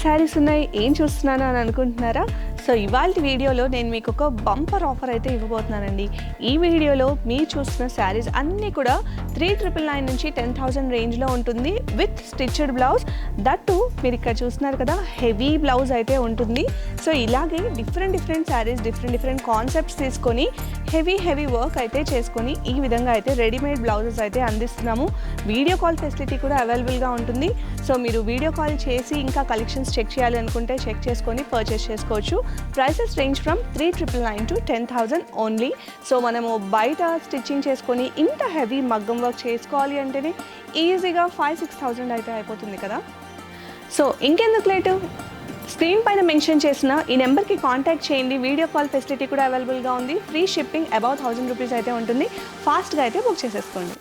శారీస్ ఉన్నాయి, ఏం చూస్తున్నాను అని అనుకుంటున్నారా? సో ఇవాళ వీడియోలో నేను మీకు ఒక బంపర్ ఆఫర్ అయితే ఇవ్వబోతున్నానండి. ఈ వీడియోలో మీరు చూస్తున్న శారీస్ అన్నీ కూడా 3,999 నుంచి 10,000 రేంజ్లో ఉంటుంది విత్ స్టిచ్డ్ బ్లౌజ్. దట్టు మీరు ఇక్కడ చూస్తున్నారు కదా, హెవీ బ్లౌజ్ అయితే ఉంటుంది. సో ఇలాగే డిఫరెంట్ శారీస్ డిఫరెంట్ కాన్సెప్ట్స్ తీసుకొని హెవీ వర్క్ అయితే చేసుకొని ఈ విధంగా అయితే రెడీమేడ్ బ్లౌజెస్ అయితే అందిస్తున్నాము. వీడియో కాల్ ఫెసిలిటీ కూడా అవైలబుల్గా ఉంటుంది. సో మీరు వీడియో కాల్ చేసి ఇంకా కలెక్షన్స్ చెక్ చేయాలి అనుకుంటే చెక్ చేసుకొని పర్చేస్ చేసుకోవచ్చు. Prices range from 3,999 to 10,000 only. So మనము బయట స్టిచ్చింగ్ చేసుకొని ఇంత హెవీ మగ్గం వర్క్ చేసుకోవాలి అంటేనే ఈజీగా 5,000-6,000 అయితే అయిపోతుంది కదా. సో ఇంకెందుకు లేటు, స్క్రీన్ పైన మెన్షన్ చేసిన ఈ నెంబర్కి కాంటాక్ట్ చేయండి. వీడియో కాల్ ఫెసిలిటీ కూడా అవైలబుల్గా ఉంది. ఫ్రీ షిప్పింగ్ అబౌట్ 1,000 రూపీస్ అయితే ఉంటుంది. ఫాస్ట్గా అయితే బుక్ చేసేసుకోండి.